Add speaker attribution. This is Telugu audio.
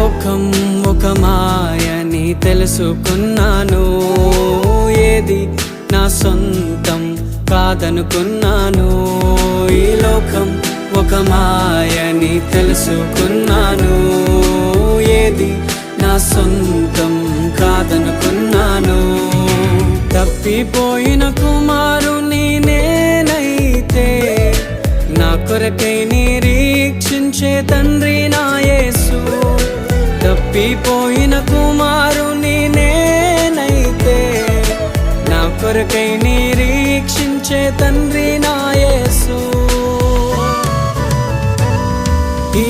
Speaker 1: లోకం ఒక మాయని తెలుసుకున్నాను, ఏది నా సొంతం కాదనుకున్నాను. ఈ లోకం ఒక మాయని తెలుసుకున్నాను, ఏది నా సొంతం కాదనుకున్నాను. తప్పిపోయిన కుమారుని నేనైతే, నా కొరకై నిరీక్షించే తండ్రి నా యేసు. తప్పిపోయిన కుమారుని నేనైతే, నా కొరకై నిరీక్షించే తండ్రి నా యేసు. ఈ